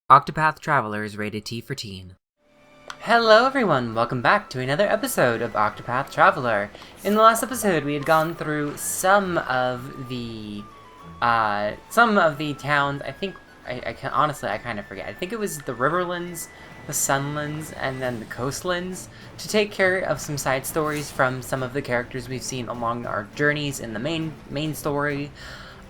Octopath Traveler is rated T for teen. Hello everyone, welcome back to another episode of Octopath Traveler. In the last episode, we had gone through some of the towns. I think, honestly, I kind of forget. I think it was the Riverlands, the Sunlands, and then the Coastlands, to take care of some side stories from some of the characters we've seen along our journeys in the main story.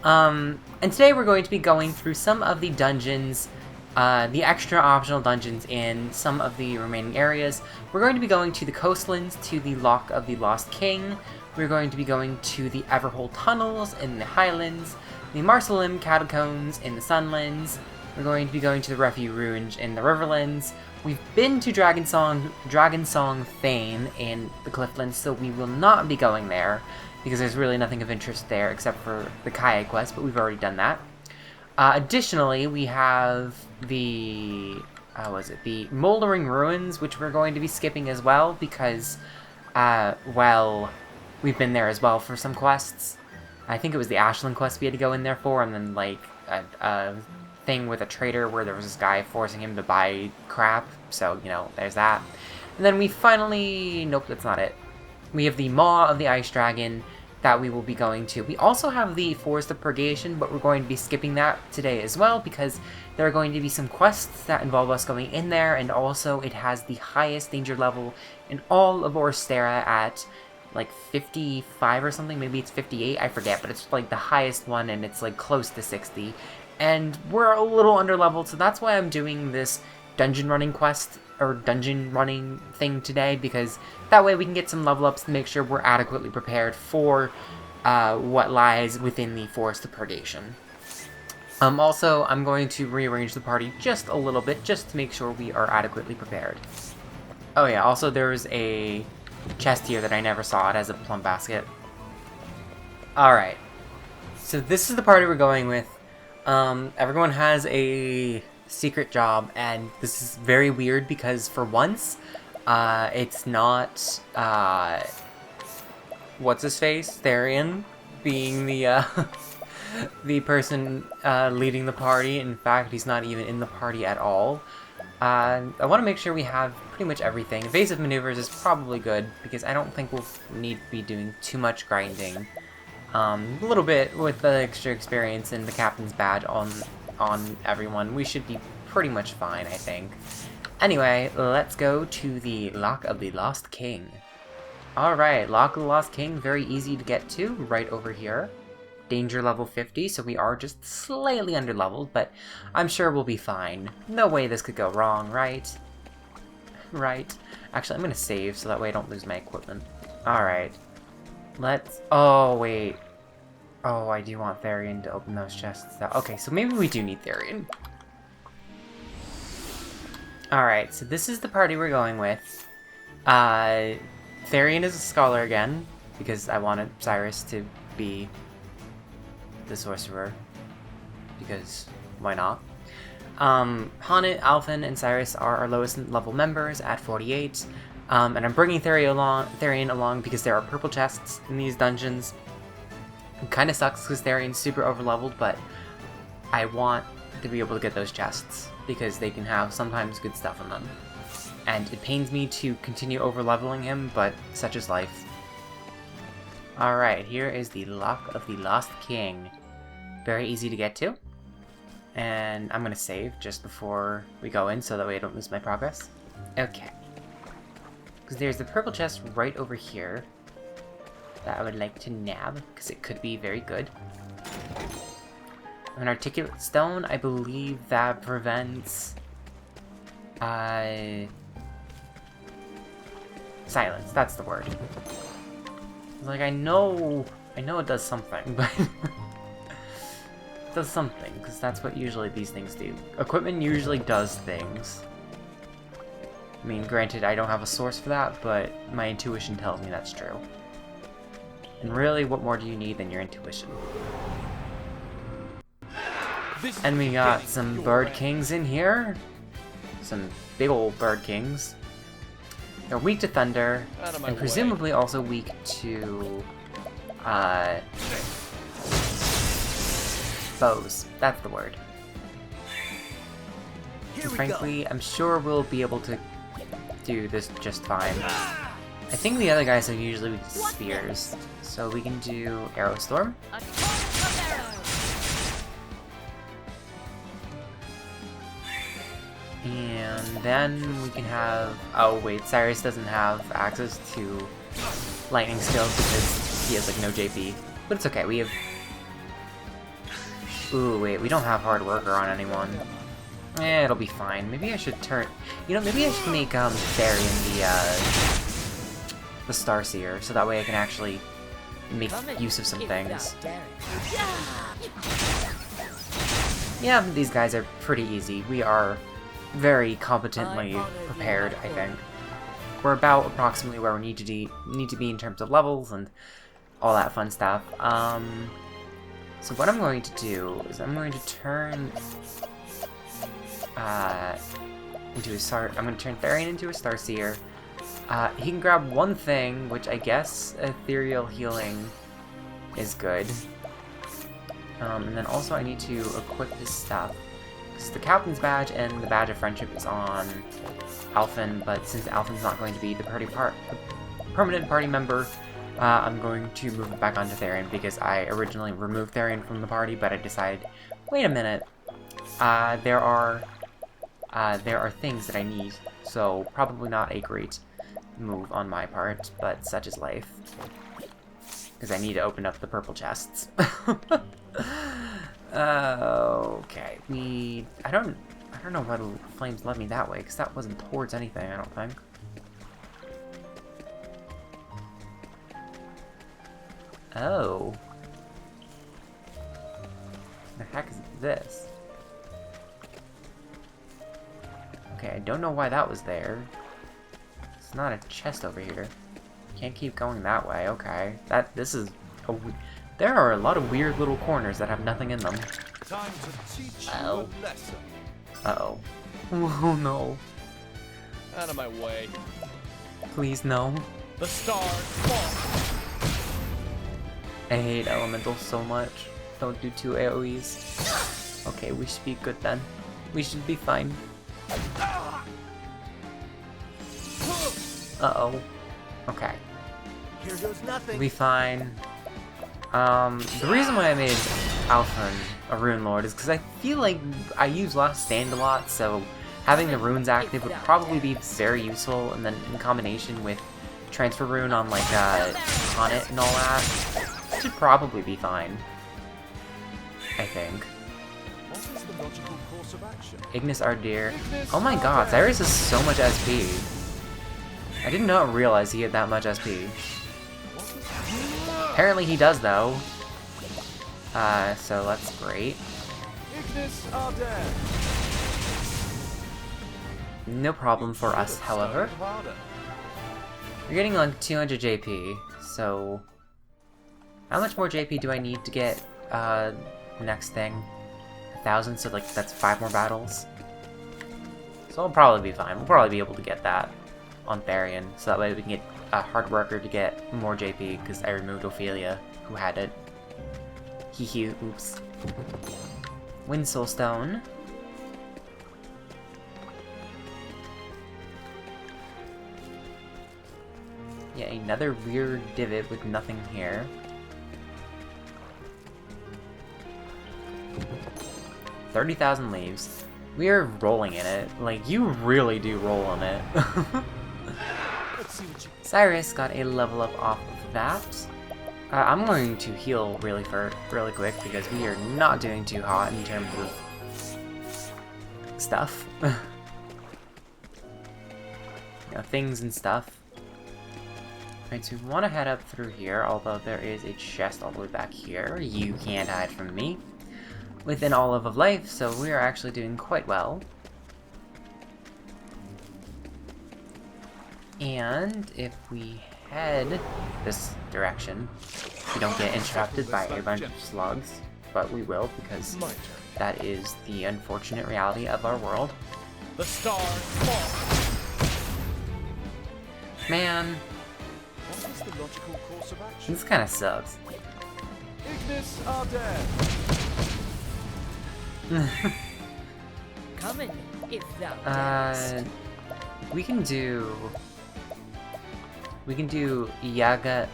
And today we're going to be going through some of the dungeons, the extra optional dungeons in some of the remaining areas. We're going to be going to the Coastlands, to the Loch of the Lost King. We're going to be going to the Everhold Tunnels in the Highlands, the Marsalim Catacombs in the Sunlands. We're going to be going to the Refuge Ruins in the Riverlands. We've been to Dragonsong Fane in the Clifflands, so we will not be going there, because there's really nothing of interest there except for the kayak quest, but we've already done that. Additionally, we have the Moldering Ruins, which we're going to be skipping as well, because, well, we've been there as well for some quests. I think it was the Ashland quest we had to go in there for, and then, like, a thing with a trader where there was this guy forcing him to buy crap, so, you know, there's that. And then we finally... nope, that's not it. We have the Maw of the Ice Dragon that we will be going to. We also have the Forest of Purgation, but we're going to be skipping that today as well, because there are going to be some quests that involve us going in there, and also it has the highest danger level in all of Orstera at like 55 or something, maybe it's 58, I forget, but it's like the highest one, and it's like close to 60. And we're a little underleveled, so that's why I'm doing this dungeon running quest, or dungeon running thing today, because that way we can get some level ups to make sure we're adequately prepared for what lies within the Forest of Purgation. Also, I'm going to rearrange the party just a little bit, just to make sure we are adequately prepared. Oh yeah, also there's a chest here that I never saw. It has a plum basket. Alright, so this is the party we're going with. Everyone has a secret job, and this is very weird because for once, it's not, what's his face? Therian being the, the person, leading the party. In fact, he's not even in the party at all. I want to make sure we have pretty much everything. Evasive maneuvers is probably good, because I don't think we'll need to be doing too much grinding. A little bit with the extra experience and the captain's badge on everyone, we should be pretty much fine, I think. Anyway, let's go to the Loch of the Lost King. Alright, Loch of the Lost King, very easy to get to, right over here. Danger level 50, so we are just slightly underleveled, but I'm sure we'll be fine. No way this could go wrong, right? Right. Actually, I'm gonna save so that way I don't lose my equipment. Alright. Let's... oh, wait. Oh, I do want Therian to open those chests. Okay, so maybe we do need Therian. Alright, so this is the party we're going with. Therian is a scholar again, because I wanted Cyrus to be the sorcerer, because why not? Hanit, Alphen, and Cyrus are our lowest level members at 48. And I'm bringing Therian along because there are purple chests in these dungeons. It kind of sucks because Therian's super overleveled, but I want to be able to get those chests because they can have sometimes good stuff in them. And it pains me to continue overleveling him, but such is life. Alright, here is the Loch of the Lost King. Very easy to get to. And I'm going to save just before we go in so that way I don't lose my progress. Okay. Because there's the purple chest right over here that I would like to nab, because it could be very good. An articulate stone, I believe that prevents... silence, that's the word. Like, I know it does something, but... it does something, because that's what usually these things do. Equipment usually does things. I mean, granted, I don't have a source for that, but my intuition tells me that's true. And really, what more do you need than your intuition? And we got some bird kings in here. Some big old bird kings. They're weak to thunder, and presumably also weak to, bows. That's the word. And frankly, I'm sure we'll be able to do this just fine. I think the other guys are usually with spears, so we can do Arrow Storm. And then we can have... Oh wait, Cyrus doesn't have access to lightning skills because he has like no JP. But it's okay, we have... Ooh, wait, we don't have Hard Worker on anyone. It'll be fine. Maybe I should turn... You know, maybe I should make Therian the Starseer, so that way I can actually make use of some things. Yeah, these guys are pretty easy. We are very competently prepared, I think. We're about approximately where we need to be in terms of levels and all that fun stuff. So what I'm going to do is I'm going to turn I'm going to turn Therian into a Starseer. He can grab one thing, which I guess Ethereal Healing is good. And then also I need to equip his stuff. Because the Captain's Badge and the Badge of Friendship is on Alphen, but since Alphen's not going to be the permanent party member, I'm going to move it back onto Therian because I originally removed Therian from the party, but I decided, wait a minute, there are things that I need, so probably not a great move on my part, but such is life. Because I need to open up the purple chests. Okay, I don't know why the flames led me that way, because that wasn't towards anything, I don't think. Oh. The heck is this? Okay, I don't know why that was there. It's not a chest over here. Can't keep going that way, okay. There are a lot of weird little corners that have nothing in them. Time to teach you Uh-oh. a lesson. Uh-oh. Oh no. Out of my way. Please no. The stars fall. I hate elementals so much. Don't do 2 AoEs. Okay, we should be good then. We should be fine. Uh-oh. Okay. Here goes nothing. We'll be fine. The reason why I made Alphen a Rune Lord is because I feel like I use Last Stand a lot, so having the runes active would probably be very useful, and then in combination with Transfer Rune on like Sonnet and all that, it should probably be fine. I think. What is the logical course of action? Ignis Ardir. Oh my god, Cyrus has so much SP. I did not realize he had that much SP. Apparently he does though. So that's great. Ignis Ardir. No problem for us, however. We're getting like 200 JP, so... How much more JP do I need to get, next thing? 1,000, so like that's 5 more battles. So I'll probably be fine. We'll probably be able to get that on Therian, so that way we can get a Hard Worker to get more JP, because I removed Ophelia, who had it. Hee, oops. Windsoul Stone. Yeah, another weird divot with nothing here. 30,000 leaves. We are rolling in it. Like, you really do roll on it. Cyrus got a level up off of that. I'm going to heal really quick because we are not doing too hot in terms of stuff. You know, things and stuff. Alright, so we want to head up through here, although there is a chest all the way back here. You can't hide from me. Within Olive of Life, so we are actually doing quite well. And if we head this direction, we don't get interrupted by a bunch of slugs, but we will because that is the unfortunate reality of our world. The stars fall. Man, What is the logical course of action? this kind of sucks. Ignis Ardir. Coming. If thou Uh, we can do Yatagarasu.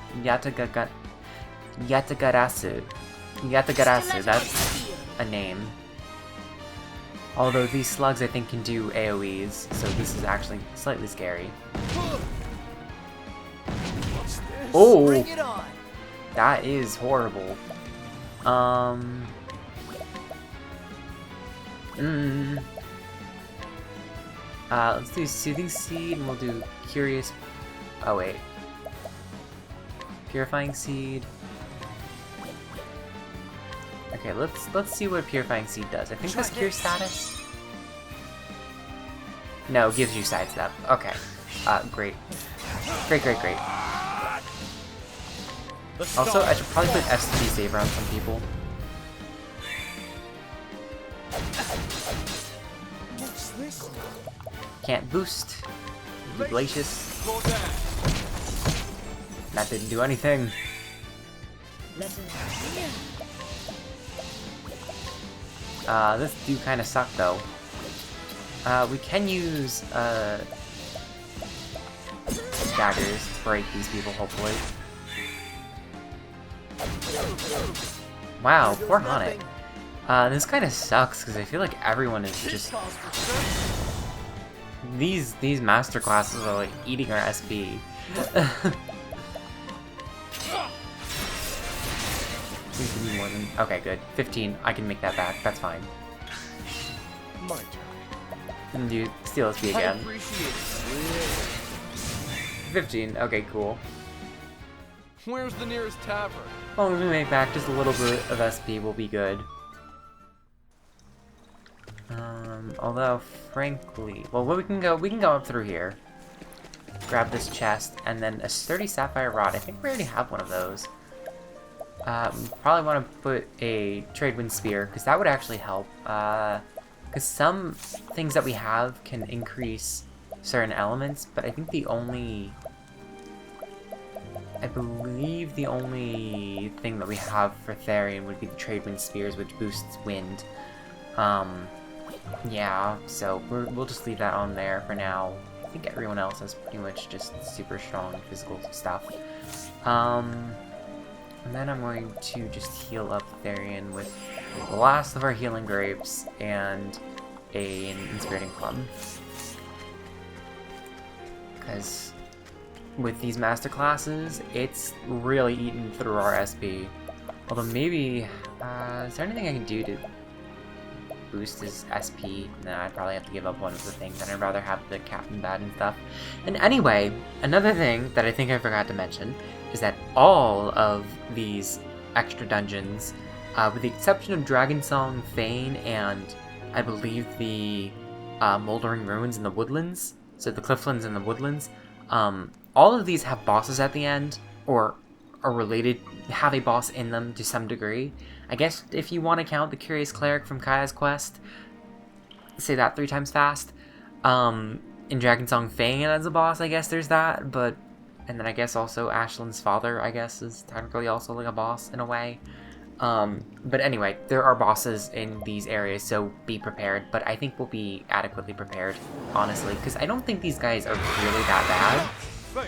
Yatagarasu, that's a name. Although these slugs I think can do AoEs, so this is actually slightly scary. What's this? Oh! Bring it on. That is horrible. Let's do Soothing Seed, and we'll do Curious... Oh, wait. Purifying Seed. Okay, let's see what Purifying Seed does. I think that's Cure Status. No, it gives you Sidestep. Okay. Great. Great. Also, I should probably put FCP Saber on some people. What's this? Can't boost. Do Glacius. Go down. That didn't do anything. This do kind of suck though. We can use daggers to break these people, hopefully. Wow, poor Haunted. This kind of sucks because I feel like everyone is just these master classes are like eating our SP. Please give me more than... Okay, good. 15. I can make that back. That's fine. My turn. And you steal SP I again. appreciate it. 15. Okay, cool. Where's the nearest tavern? Well, if we make back just a little bit of SP, we'll be good. Although, frankly... Well, we can go up through here. Grab this chest, and then a sturdy sapphire rod. I think we already have one of those. Probably want to put a trade wind spear, because that would actually help. Because some things that we have can increase certain elements, but I think the only... I believe the only thing that we have for Therian would be the trade wind spears, which boosts wind. Yeah, so we'll just leave that on there for now. I think everyone else has pretty much just super strong physical stuff. And then I'm going to just heal up Therian with the last of our healing grapes and an inspiriting club. Because with these master classes, it's really eaten through our SP. Although maybe, is there anything I can do to boost his SP? Nah, I'd probably have to give up one of the things, and I'd rather have the Captain Bad and stuff. And anyway, another thing that I think I forgot to mention is that all of these extra dungeons, with the exception of Dragonsong Fane and I believe the Moldering Ruins in the Woodlands, so the Clifflands and the Woodlands, all of these have bosses at the end, or are related, have a boss in them to some degree. I guess if you want to count the Curious Cleric from Kaya's Quest, say that 3 times fast. In Dragonsong Fane as a boss, I guess there's that, but... And then I guess also Ashland's father, I guess, is technically also like a boss in a way. But anyway, there are bosses in these areas, so be prepared. But I think we'll be adequately prepared, honestly, because I don't think these guys are really that bad.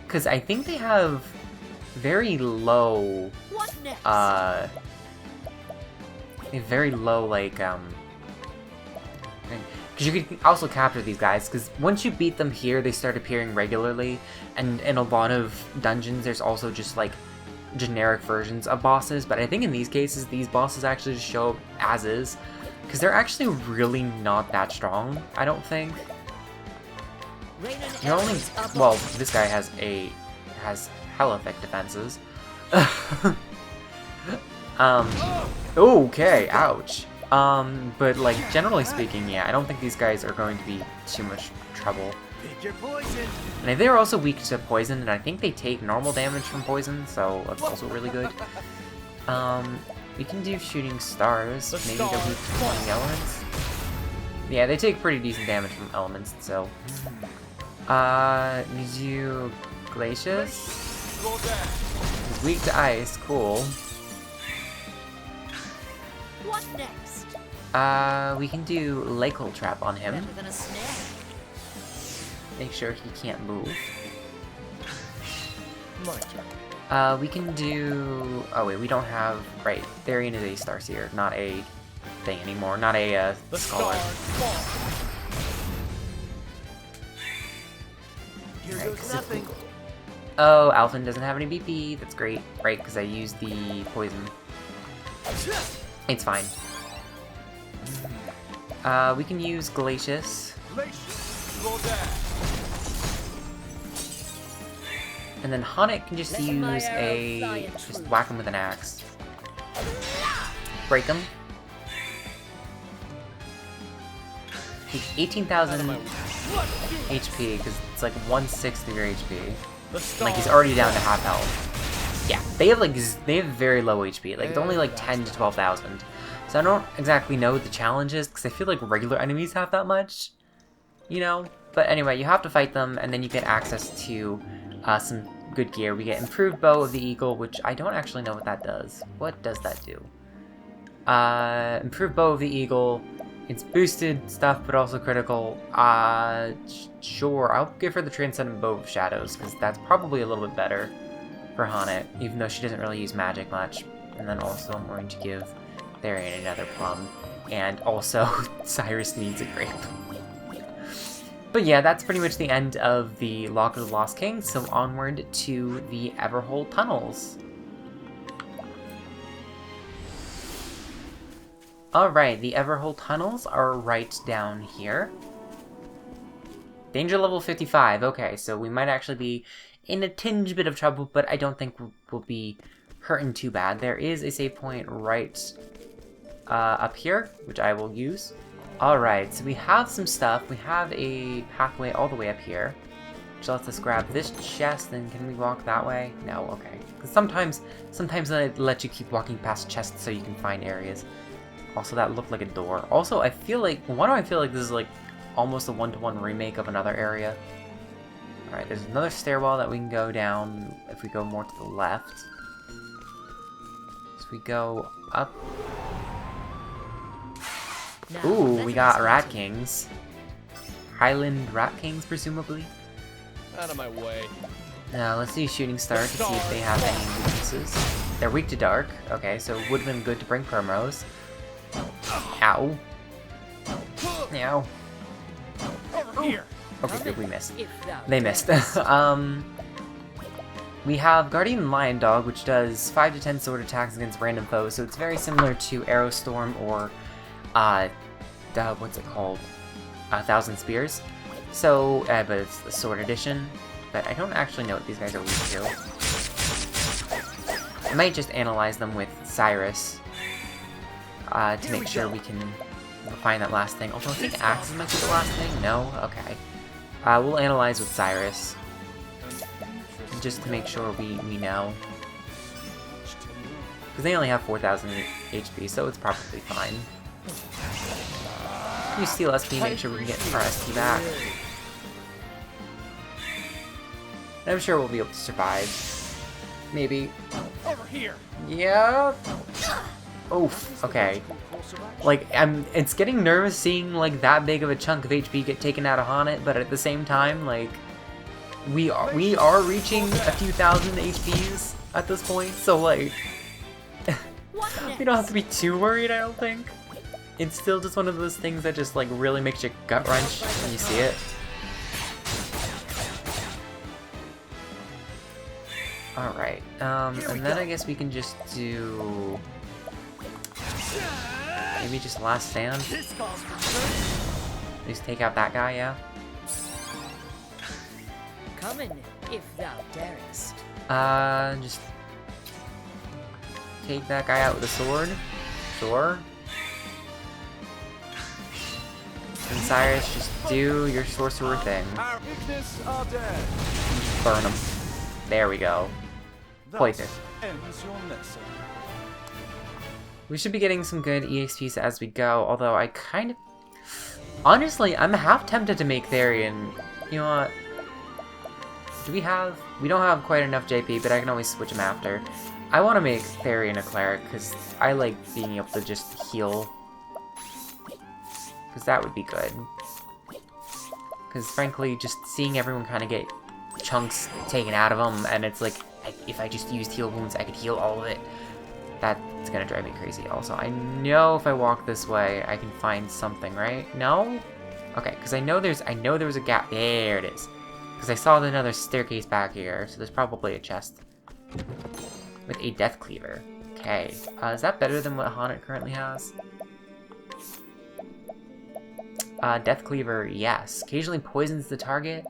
Because I think they have very low... What next? very low, like, because you can also capture these guys, because once you beat them here, they start appearing regularly, and in a lot of dungeons, there's also just, like, generic versions of bosses, but I think in these cases, these bosses actually just show up as is, because they're actually really not that strong, I don't think. They're only... Well, this guy has hella thick defenses. Okay, ouch. But like, generally speaking, yeah, I don't think these guys are going to be too much trouble. Pick your poison. And they're also weak to poison, and I think they take normal damage from poison, so that's also really good. We can do shooting stars. Maybe they're weak to flying elements. Yeah, they take pretty decent damage from elements, so... we do Glacius. He's weak to ice, cool. What next? We can do Lake Hole Trap on him. Better than a snare. Make sure he can't move. My turn. We can do... Oh wait, we don't have... Right, Therian is a Starseer, not a thing anymore. Not a The Scholar. stars fall. Here Right, 'cause goes if nothing. Oh, Alphen doesn't have any BP. That's great. Right, because I used the poison. It's fine. We can use Glacius. Glacius, roll dash. And then Haunted can just Let use my arrow fly a... in Just truth. whack him with an axe. Break him. Take 18,000 HP, because it's like 1/6 of your HP. The stars Like, he's already down to half health. Yeah, they have like, they have very low HP. Like, it's only like 10 to 12,000. So I don't exactly know what the challenge is, because I feel like regular enemies have that much. You know? But anyway, you have to fight them, and then you get access to some good gear. We get Improved Bow of the Eagle, which I don't actually know what that does. What does that do? Improved Bow of the Eagle. It's boosted stuff, but also critical. Sure, I'll give her the Transcendent Bow of Shadows, because that's probably a little bit better for Haunted, even though she doesn't really use magic much. And then also I'm going to give Therian another plum. And also, Cyrus needs a grape. But yeah, that's pretty much the end of the Loch of the Lost King, so onward to the Everhold Tunnels. Alright, the Everhold Tunnels are right down here. Danger level 55, okay, so we might actually be in a tinge bit of trouble, but I don't think we'll be hurting too bad. There is a save point right up here, which I will use. Alright, so we have some stuff. We have a pathway all the way up here, which lets us grab this chest, and can we walk that way? No, okay. Because sometimes they let you keep walking past chests so you can find areas. Also, that looked like a door. Also, I feel like, why do I feel like this is like almost a one-to-one remake of another area? Alright, there's another stairwell that we can go down if we go more to the left. So we go up. Now, Ooh, let we us got go Rat to- Kings. Highland Rat Kings, presumably. Out of my way. Now, let's do Shooting Star to see if they have any weaknesses. They're weak to dark. Okay, so it would have been good to bring Primrose. Ow. Ow. Over here. Okay, good, we missed. If thou They missed. darest. We have Guardian Lion Dog, which does 5 to 10 sword attacks against random foes, so it's very similar to Arrow Storm or, what's it called? 1,000 Spears. So, but it's the sword edition. But I don't actually know what these guys are weak to. I might just analyze them with Cyrus, to make sure we can find that last thing. Although I think Axes might be the last thing. No? Okay. We'll analyze with Cyrus, just to make sure we know. Because they only have 4,000 HP, so it's probably fine. You steal SP, make sure we can get our SP back. And I'm sure we'll be able to survive. Maybe. Over here. Yeah. Oof. Okay. Like, it's getting nervous seeing like that big of a chunk of HP get taken out of Haunted, but at the same time, like, we are reaching a few thousand HPs at this point, so like, we don't have to be too worried, I don't think. It's still just one of those things that just like really makes your gut wrench when you see it. Alright, and then I guess we can just do... maybe just Last Stand? This calls for Just take out that guy, yeah? Come in if thou darest. Just... take that guy out with a sword? Sure. And Cyrus, just do your sorcerer thing. our weakness are dead. Burn him. There we go. Poison. Ends your lesson. We should be getting some good EXPs as we go, although I kind of... honestly, I'm half tempted to make Therian. You know what? Do we have... we don't have quite enough JP, but I can always switch him after. I want to make Therian a cleric, because I like being able to just heal Because that would be good. Because frankly, just seeing everyone kind of get chunks taken out of them, and it's like, if I just used heal wounds, I could heal all of it. That's gonna drive me crazy. Also, I know if I walk this way, I can find something, right? No? Okay, because I know there was a gap. There it is. Because I saw another staircase back here, so there's probably a chest with a death cleaver. Okay, is that better than what Haunted currently has? Death cleaver, yes. Occasionally poisons the target,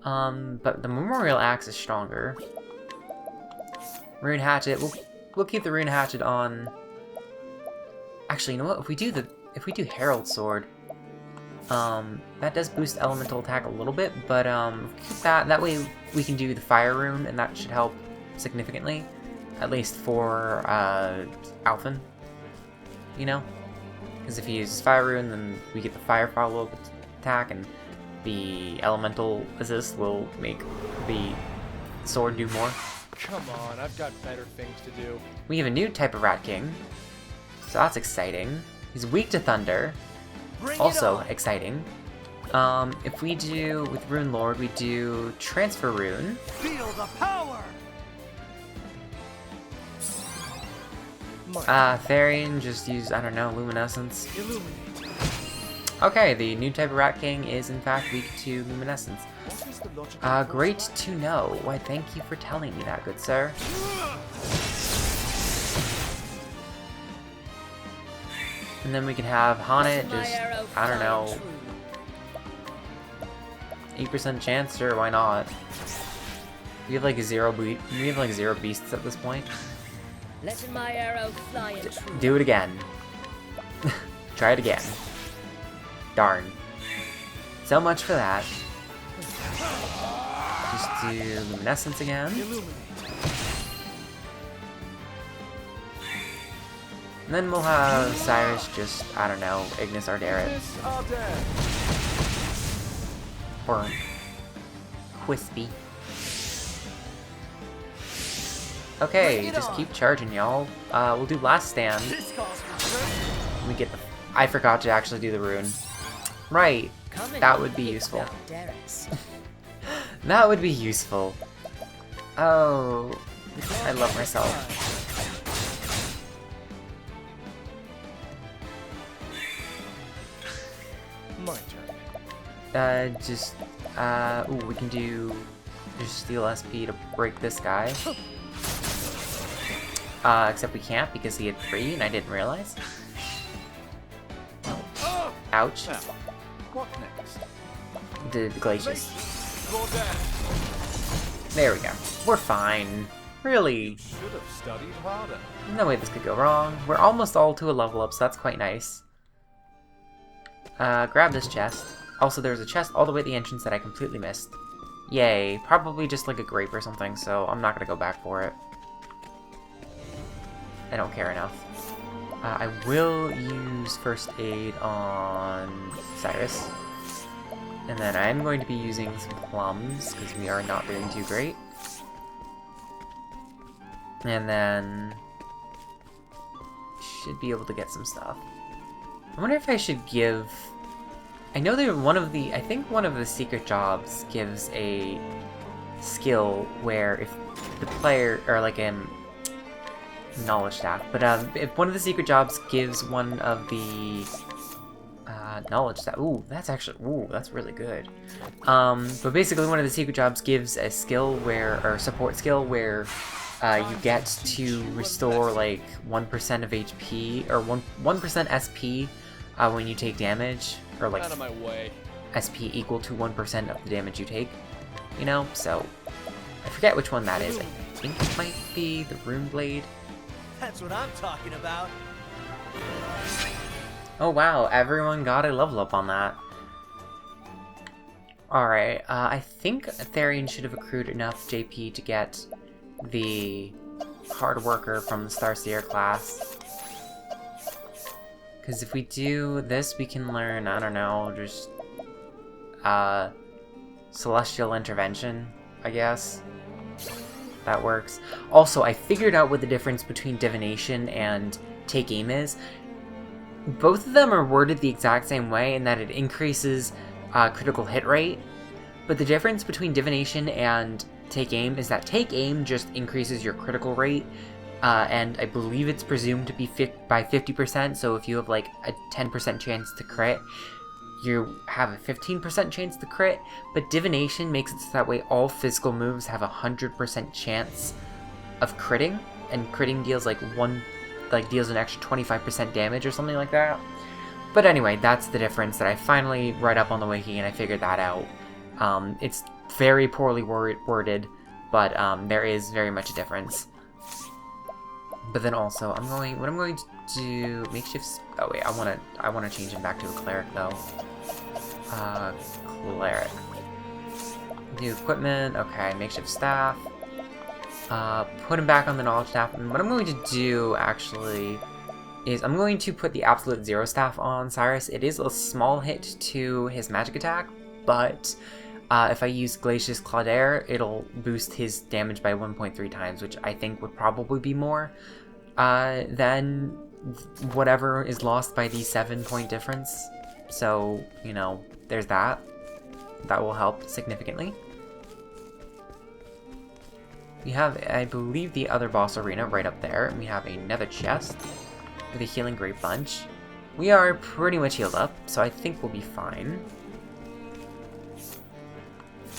but the memorial axe is stronger. Rune hatchet, we'll keep the rune hatchet on. Actually, you know what? If we do Herald sword, that does boost elemental attack a little bit, but keep that way we can do the fire rune, and that should help significantly, at least for Alphen. You know, because if he uses fire rune, then we get the fire follow-up attack, and the elemental assist will make the sword do more. Come on, I've got better things to do. We have a new type of Rat King, so that's exciting. He's weak to thunder, also exciting. If we do, with Rune Lord, we do Transfer Rune. Feel the power! Therian, just use, I don't know, Luminescence. Illuminate. Okay, the new type of Rat King is in fact weak to Luminescence. What is the logical Great to know. Why, thank you for telling me that, good sir. And then we can have Haunted, just, I don't know, 8% chance, sure, why not? We have like zero beasts at this point. Letting my arrow fly and true. Do it again. Try it again. Darn. So much for that. Just do Luminescence again. And then we'll have Cyrus just, I don't know, Ignis Arderet. Or Wispy. Okay, just keep charging, y'all. We'll do Last Stand. We get the... I forgot to actually do the rune. Right, that would be useful. That would be useful. Oh, I love myself. My turn. Ooh, we can do just steal SP to break this guy. Except we can't because he had 3 and I didn't realize. Ouch. Now, what next? The glaciers. There we go. We're fine. Really. Should have studied harder. No way this could go wrong. We're almost all to a level up, so that's quite nice. Grab this chest. Also, there's a chest all the way at the entrance that I completely missed. Yay. Probably just like a grape or something, so I'm not gonna go back for it. I don't care enough. I will use First Aid on Cyrus. And then I'm going to be using some plums, because we are not doing too great. And then... should be able to get some stuff. I wonder if I should give... I know that I think one of the secret jobs gives a skill where if the player, or like knowledge staff, but if one of the secret jobs gives one of the knowledge staff, that's really good. But basically one of the secret jobs gives a skill or support skill where you get to restore like 1% of HP, or 1% SP when you take damage, or like Out of my way. SP equal to 1% of the damage you take, you know? So, I forget which one that is. I think it might be the Rune Blade. That's what I'm talking about. Oh wow, everyone got a level up on that. Alright, I think Therian should have accrued enough JP to get the Hard Worker from the Starseer class. Because if we do this, we can learn, I don't know, just Celestial Intervention, I guess. That works. Also, I figured out what the difference between Divination and Take Aim is. both of them are worded the exact same way in that it increases critical hit rate, but the difference between Divination and Take Aim is that Take Aim just increases your critical rate, and I believe it's presumed to be by 50%, so if you have like a 10% chance to crit, you have a 15% chance to crit, but Divination makes it so that way all physical moves have a 100% chance of critting, and critting deals deals an extra 25% damage or something like that. But anyway, that's the difference that I finally read up on the wiki and I figured that out. It's very poorly worded, but there is very much a difference. But then also, what I'm going to do, makeshift. Oh wait, I wanna change him back to a cleric though. Cleric. New equipment. Okay, makeshift staff. Put him back on the knowledge staff. And what I'm going to do actually is I'm going to put the absolute zero staff on Cyrus. It is a small hit to his magic attack, but if I use Glacius Claudaire, it'll boost his damage by 1.3 times, which I think would probably be more than whatever is lost by the 7-point difference. So, you know, there's that. That will help significantly. We have, I believe, the other boss arena right up there, and we have another chest with a healing grape bunch. We are pretty much healed up, so I think we'll be fine.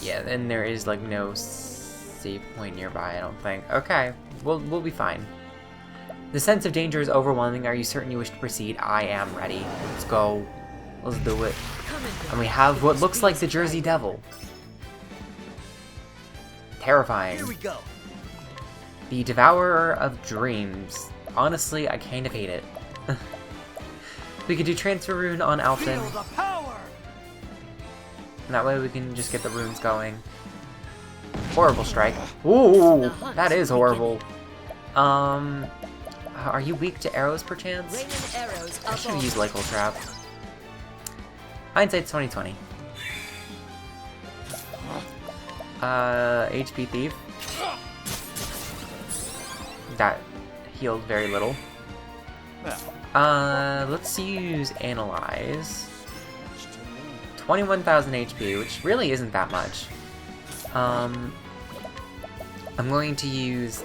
Yeah, and there is like no save point nearby, I don't think. Okay, we'll be fine. The sense of danger is overwhelming. Are you certain you wish to proceed? I am ready. Let's go. Let's do it. And we have what looks like the Jersey Devil. Terrifying. Here we go. The Devourer of Dreams. Honestly, I kind of hate it. We could do Transfer Rune on Alphen. Feel the power. And that way we can just get the runes going. Horrible Strike. Ooh, that is horrible. Are you weak to arrows perchance? Raining arrows I up should have on- used Lycal Trap. Hindsight's 2020. HP Thief. That healed very little. Let's use Analyze. 21,000 HP, which really isn't that much. I'm going to use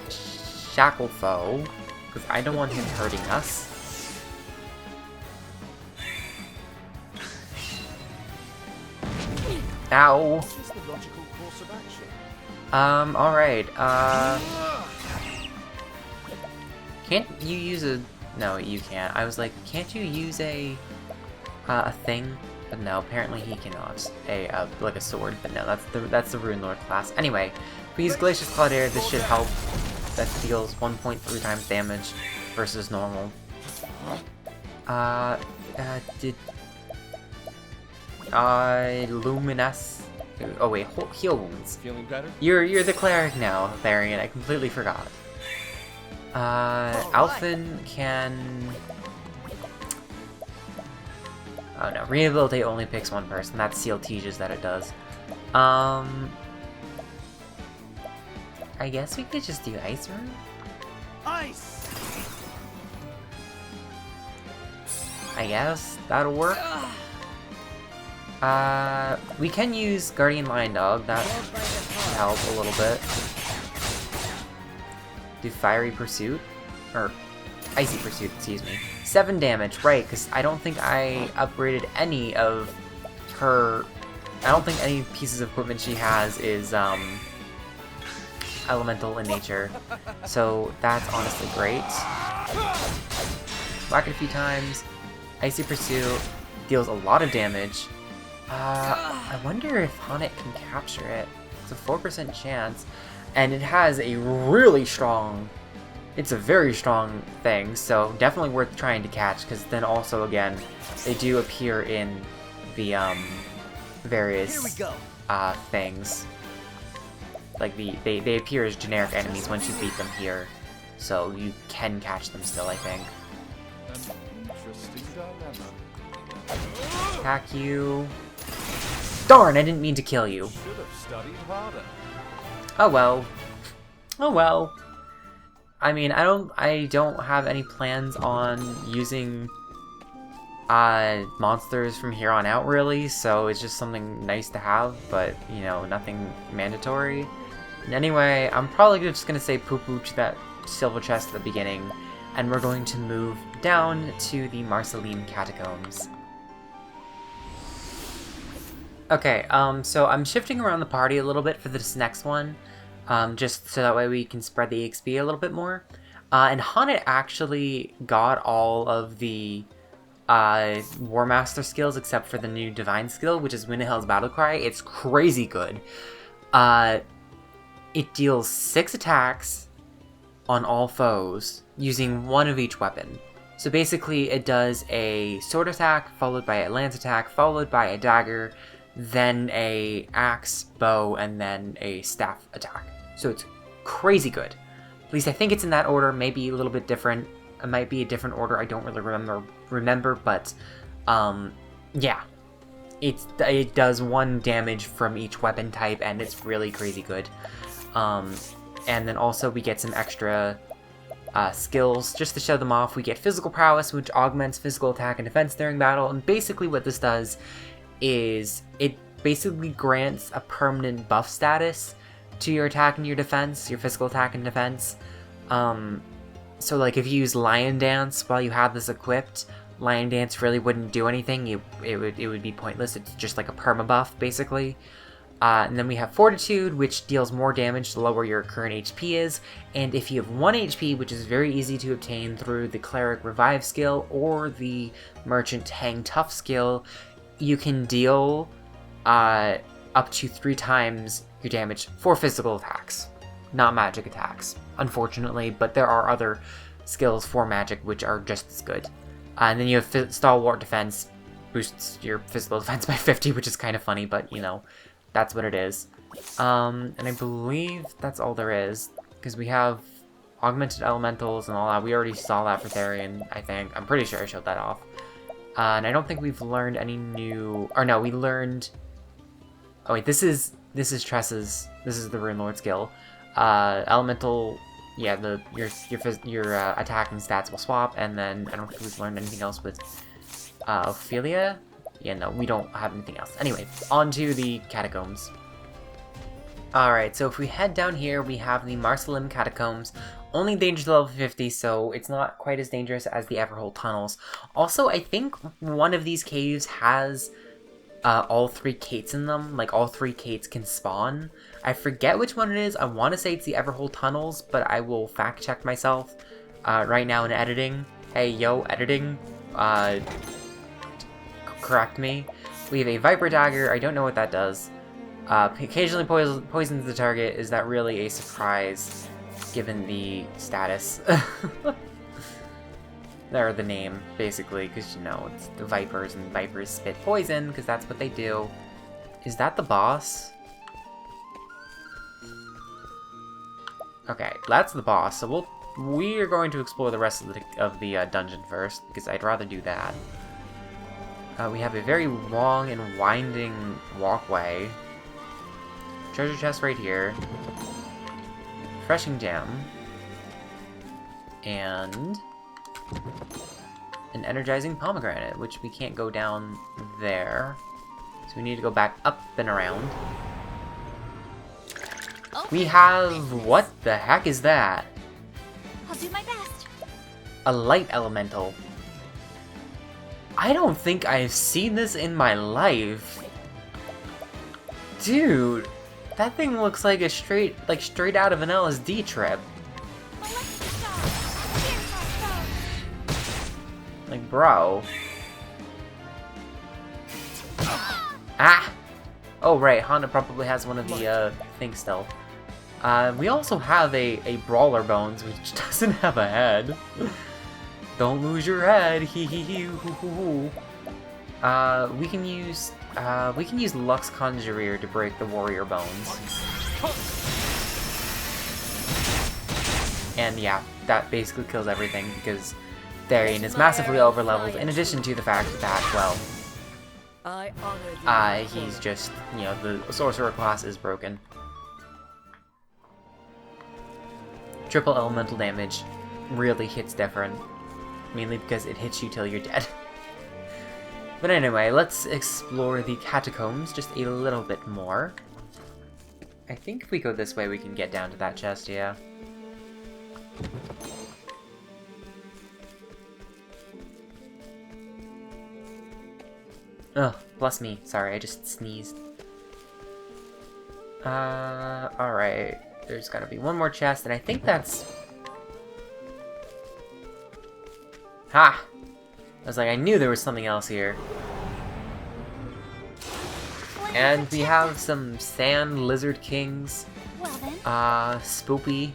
Shackle Foe, because I don't want him hurting us. Ow! What is the logical course of action? Alright, can't you use a... No, you can't. I was like, can't you use a thing? But no, apparently he cannot. Like a sword, but no, that's the Rune Lord class. Anyway, if we use Glacius Claudaire, this should help. That deals 1.3 times damage versus normal. Luminous. Oh wait, heal wounds. Feeling better? You're the cleric now, Tharian. I completely forgot. Alphen can... Oh no, Rehabilitate only picks one person. That's Seal Tejas that it does. I guess we could just do Ice Rune? Ice. I guess that'll work. We can use Guardian Lion Dog. That should help a little bit. Do Fiery Pursuit? Or Icy Pursuit, excuse me. 7 damage, right, because I don't think I upgraded any of her... I don't think any pieces of equipment she has is, elemental in nature. So that's honestly great. Whack it a few times. Icy Pursuit deals a lot of damage. I wonder if Haunted can capture it. It's a 4% chance. And it has a really strong... It's a very strong thing, so definitely worth trying to catch, because then also, again, they do appear in the, various, Here we go. things. Like, they appear as generic enemies once you beat them here, so you can catch them still, I think. An interesting dilemma. Attack you... Darn, I didn't mean to kill you. Should have studied harder. Oh well. Oh well. I mean, I don't have any plans on using monsters from here on out, really, so it's just something nice to have, but, you know, nothing mandatory. Anyway, I'm probably just gonna say poo-poo to that silver chest at the beginning, and we're going to move down to the Marsalim Catacombs. Okay, so I'm shifting around the party a little bit for this next one, just so that way we can spread the XP a little bit more. And Haunted actually got all of the War Master skills except for the new Divine skill, which is Winahell's Battlecry. It's crazy good. It deals 6 attacks on all foes using 1 of each weapon. So basically it does a sword attack, followed by a lance attack, followed by a dagger, then a axe, bow, and then a staff attack. So it's crazy good. At least I think it's in that order, maybe a little bit different. It might be a different order, I don't really remember, but yeah. It does 1 damage from each weapon type, and it's really crazy good. And then also we get some extra skills, just to show them off. We get physical prowess, which augments physical attack and defense during battle, and basically what this does is it basically grants a permanent buff status to your attack and your defense, your physical attack and defense. So like if you use Lion Dance while you have this equipped, Lion Dance really wouldn't do anything. It would be pointless. It's just like a perma buff basically. And then we have Fortitude, which deals more damage the lower your current HP is, and if you have 1 HP, which is very easy to obtain through the Cleric Revive skill or the Merchant Hang Tough skill, you can deal up to 3 times your damage for physical attacks, not magic attacks, unfortunately, but there are other skills for magic which are just as good. And then you have Stalwart Defense, boosts your physical defense by 50, which is kind of funny, but, you know, that's what it is. And I believe that's all there is, because we have Augmented Elementals and all that. We already saw that for Therian, I think. I'm pretty sure I showed that off. And I don't think we've learned any new... Or no, we learned... Oh wait, this is Tress's... This is the Rune Lord skill. Elemental... Yeah, your attacking stats will swap, and then I don't think we've learned anything else with Ophelia. Yeah, no, we don't have anything else. Anyway, on to the catacombs. Alright, so if we head down here, we have the Marsalim Catacombs. Only danger to level 50, so it's not quite as dangerous as the Everhold Tunnels. Also, I think one of these caves has all 3 Kates in them. Like, all 3 Kates can spawn. I forget which one it is. I want to say it's the Everhold Tunnels, but I will fact check myself right now in editing. Hey, yo, editing. Correct me. We have a Viper Dagger. I don't know what that does. Occasionally poisons the target. Is that really a surprise, given the status? Or the name, basically, because, you know, it's the Vipers, and Vipers spit poison, because that's what they do. Is that the boss? Okay, that's the boss, so we are going to explore the rest of the dungeon first, because I'd rather do that. We have a very long and winding walkway. Treasure chest right here. Refreshing gem. And an energizing pomegranate, which we can't go down there. So we need to go back up and around. We have... What the heck is that? I'll do my best. A light elemental. I don't think I've seen this in my life. Dude, that thing looks like a straight out of an LSD trip. Like, bro. Ah! Oh, right, Honda probably has one of the, things still. We also have a Brawler Bones, which doesn't have a head. Don't lose your head, hee hee hee, hoo hoo hoo. We can use Lux Conjurer to break the Warrior Bones. And yeah, that basically kills everything, because Therian is massively overleveled, in addition to the fact that, well, he's just, you know, the Sorcerer class is broken. Triple elemental damage really hits different, mainly because it hits you till you're dead. But anyway, let's explore the catacombs just a little bit more. I think if we go this way, we can get down to that chest, yeah. Ugh, bless me. Sorry, I just sneezed. Alright. There's gotta be one more chest, and I think that's... Ha! I was like, I knew there was something else here. And we have some Sand Lizard Kings. Well then. Spoopy.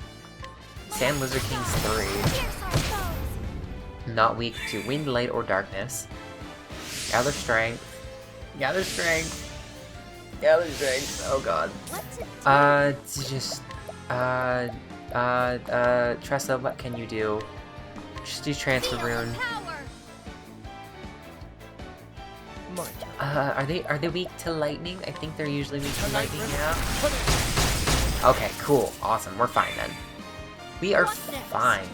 Sand Lizard Kings 3. Here's our foes. Not weak to wind, light, or darkness. Gather strength. Gather strength. Gather strength. Oh god. What's it? Just, Tressa, what can you do? Just do transfer rune. Power. My turn. Are they weak to lightning? I think they're usually weak to lightning, yeah. Okay, cool. Awesome. We're fine then. We are What's next? fine.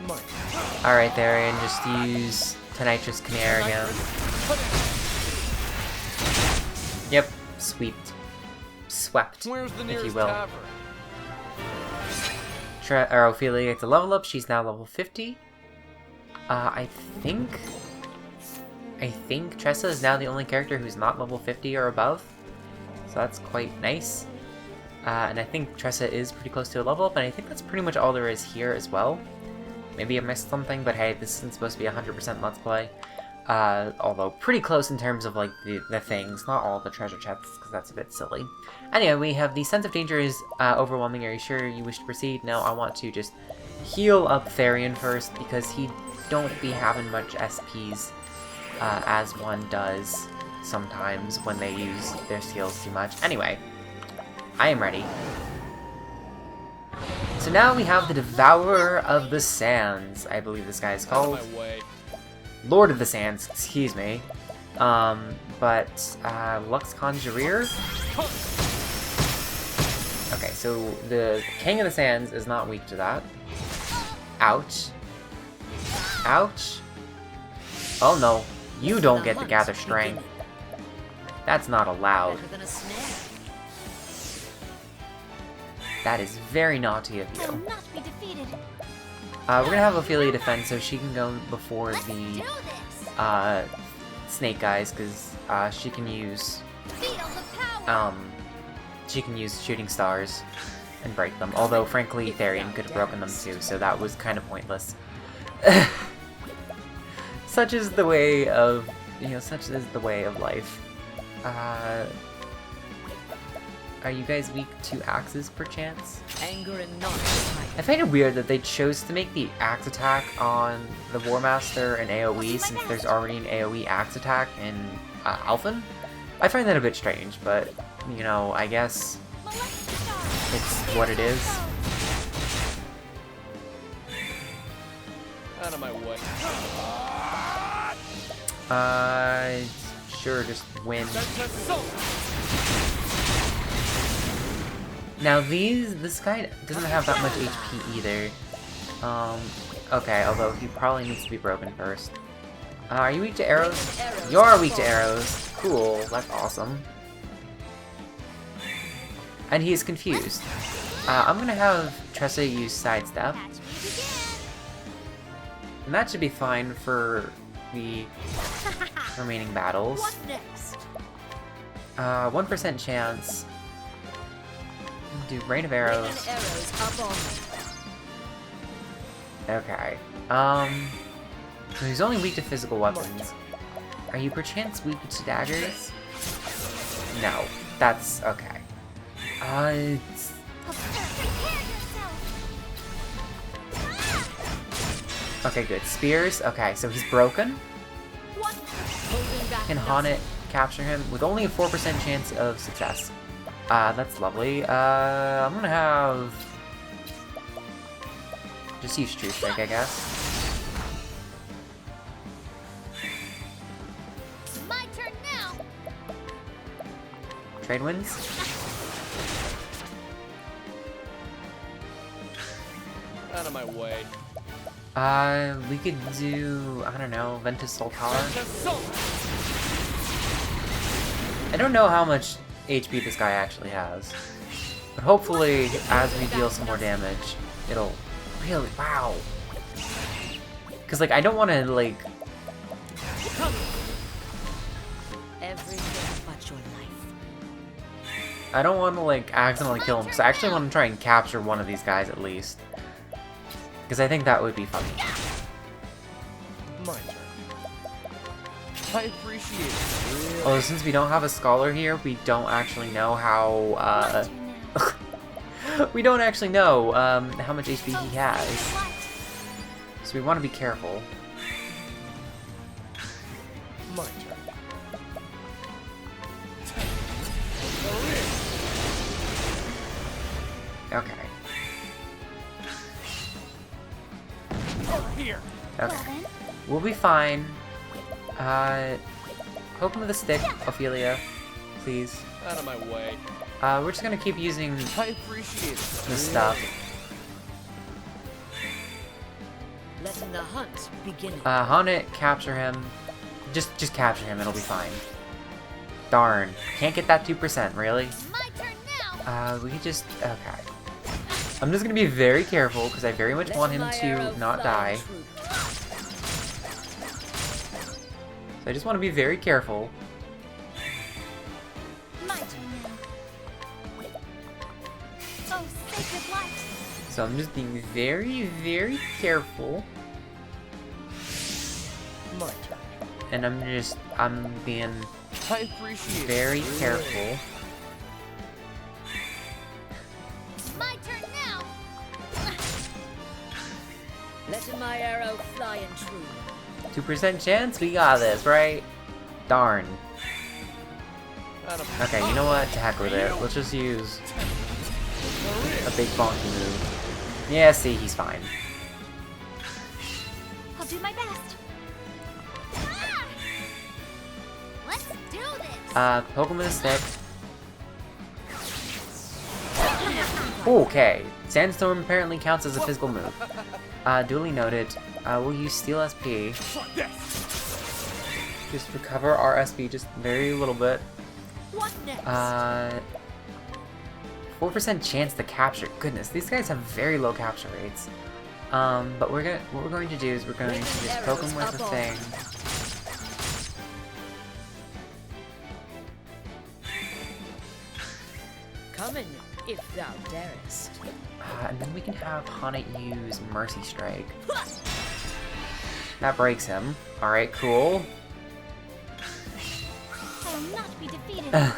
My turn. Alright, Therian, just use Tonitrus Chimera again. Yep, swept, Where's the if nearest you will. tavern? Ophelia gets a level up, she's now level 50. I think Tressa is now the only character who's not level 50 or above. So that's quite nice. And I think Tressa is pretty close to a level up, and I think that's pretty much all there is here as well. Maybe I missed something, but hey, this isn't supposed to be 100% Let's Play. Although pretty close in terms of like the things, not all the treasure chests, because that's a bit silly. Anyway, we have the sense of danger is overwhelming. Are you sure you wish to proceed? No, I want to just heal up Therian first, because he don't be having much SPs, as one does sometimes when they use their skills too much. Anyway, I am ready. So now we have the Devourer of the Sands, I believe this guy is Out called. of my way. Lord of the Sands, excuse me. Lux Conjurer? Okay, so the King of the Sands is not weak to that. Ouch. Ouch. Oh no, you don't get to gather strength. That's not allowed. Better than a snare. That is very naughty of Will you. not be defeated. We're gonna have Ophelia defend so she can go before Let's do the this. snake guys, because she can use Feel the power. she can use shooting stars and break them. Although frankly Therian could have broken them too, so that was kind of pointless. Such is the way of life. Are you guys weak to axes, perchance? Anger and not I find it weird that they chose to make the axe attack on the War Master an AoE, since there's already an AoE axe attack in Alphen. I find that a bit strange, but, you know, I guess it's what it is. Out of my way. Sure, just win. That's assault. Now this guy doesn't have that much HP either. Okay, although he probably needs to be broken first. Are you weak to arrows? You're weak to arrows. Cool, that's awesome. And he is confused. I'm gonna have Tressa use sidestep. And that should be fine for the remaining battles. What next? 1% chance. Do rain of Bring arrows. an arrows up on me. Okay. So he's only weak to physical weapons. Are you perchance weak to daggers? No. That's okay. It's... Prepare yourself. Okay, good. Spears? Okay, so he's broken. What? Holding back Can nothing. Haunted capture him with only a 4% chance of success. That's lovely. I'm gonna have... just use True Strike, I guess. My turn now. Trade wins. Out of my way. We could do, I don't know, Ventus Soltar. I don't know how much HP this guy actually has. But hopefully, as we deal some more damage, it'll really, wow. Because, like, I don't want to, like... Everything but your life. I don't want to, like, accidentally kill him, because I actually want to try and capture one of these guys at least. Because I think that would be funny. My turn. I appreciate it. Although, since we don't have a scholar here, we don't actually know how, My turn now. we don't actually know, how much HP he has. So we want to be careful. My turn. Okay. Here. Okay. Well then, We'll be fine. Poke him with a stick, Ophelia. Please. Out of my way. We're just gonna keep using I appreciate it. this stuff. Letting the hunt begin. Hunt it, capture him. Just capture him, it'll be fine. Darn. Can't get that 2%, really? my turn now. We could just... Okay. I'm just gonna be very careful, because I very much want him to not die. So I just want to be very careful. My turn now. Oh, sacred light. So I'm just being very, very careful. My turn. And I'm being I appreciate very it. careful. My turn now. Letting my arrow fly and true. 2% chance? We got this, right? Darn. Out of Okay, you know what? To heck with it. Let's just use a big bonky move. Yeah, see, he's fine. I'll do my best. Ah! Let's do this. Poke him with a stick. Okay. Sandstorm apparently counts as a physical move. Duly noted. We'll use Steel SP. Just recover our SP just very little bit. What next? 4% chance to capture. Goodness, these guys have very low capture rates. But what we're going to do is we're going to just poke them with the thing. Come in, if thou darest. And then we can have Hana use Mercy Strike. That breaks him. Alright, cool. I will not be defeated.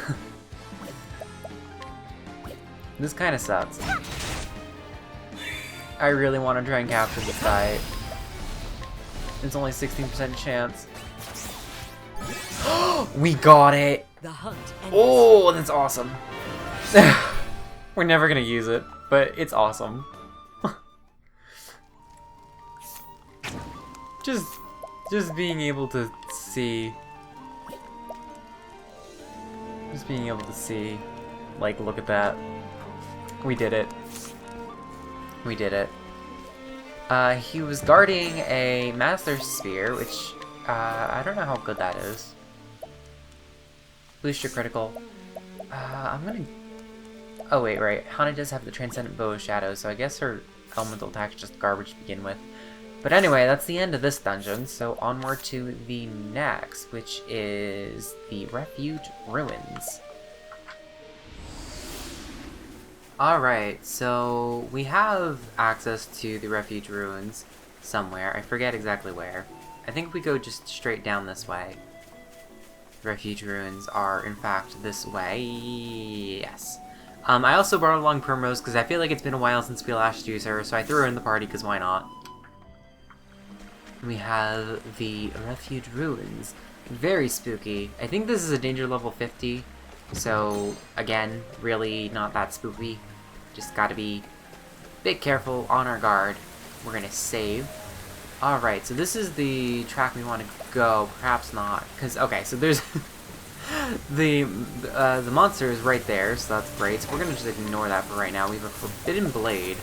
This kind of sucks. I really want to try and capture this guy. It's only 16% chance. We got it! The hunt ends. Oh, that's awesome. We're never gonna use it, but it's awesome. just being able to see. Just being able to see. Like, look at that. We did it. We did it. He was guarding a Master Spear, which, I don't know how good that is. Boost your critical. I'm gonna... Oh wait, right. Hana does have the Transcendent Bow of Shadow, so I guess her elemental attack is just garbage to begin with. But anyway, that's the end of this dungeon, so onward to the next, which is the Refuge Ruins. Alright, so we have access to the Refuge Ruins somewhere. I forget exactly where. I think we go just straight down this way. The Refuge Ruins are, in fact, this way. Yes. I also brought along Primrose because I feel like it's been a while since we last used her, so I threw her in the party because why not? We have the Refuge Ruins. Very spooky. I think this is a danger level 50, so again, really not that spooky. Just gotta be a bit careful, on our guard. We're gonna save. Alright, so this is the track we want to go. Perhaps not, because, okay, so there's... the monster is right there, so that's great. So we're gonna just ignore that for right now. We have a Forbidden Blade,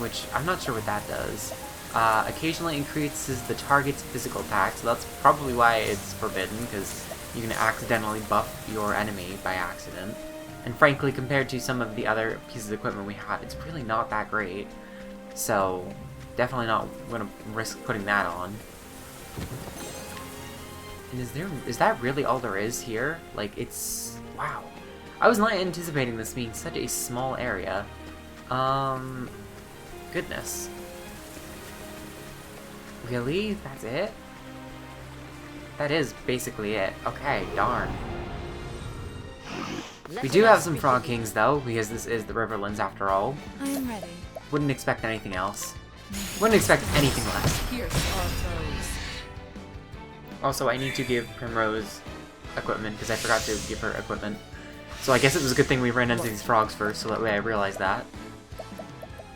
which I'm not sure what that does. Occasionally increases the target's physical attack, so that's probably why it's forbidden, because you can accidentally buff your enemy by accident. And frankly, compared to some of the other pieces of equipment we have, it's really not that great. So, definitely not going to risk putting that on. And is that really all there is here? Like, it's... wow. I was not anticipating this being such a small area. Goodness. Really? That's it? That is basically it. Okay, darn. We do have some Frog Kings, though, because this is the Riverlands after all. I am ready. Wouldn't expect anything else. Wouldn't expect anything less. Here's our foes. Also, I need to give Primrose equipment, because I forgot to give her equipment. So I guess it was a good thing we ran into these frogs first, so that way I realized that.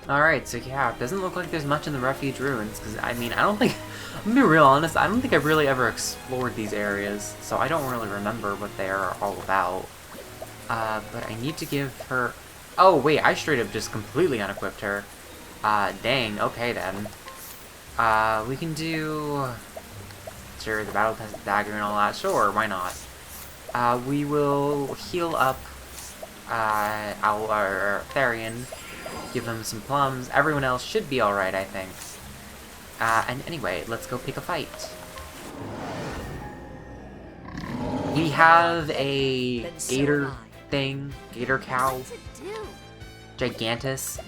Alright, so yeah, it doesn't look like there's much in the Refuge Ruins, because, I mean, I don't think... I'm gonna be real honest, I don't think I've really ever explored these areas, so I don't really remember what they are all about. But I need to give her... oh, wait, I straight up just completely unequipped her. Dang, okay then. We can do... sure, the Battle Test Dagger and all that, sure, why not? We will heal up our Therian, give him some plums. Everyone else should be alright, I think. And anyway, let's go pick a fight. We have a gator thing, gator cow, What to do? gigantus.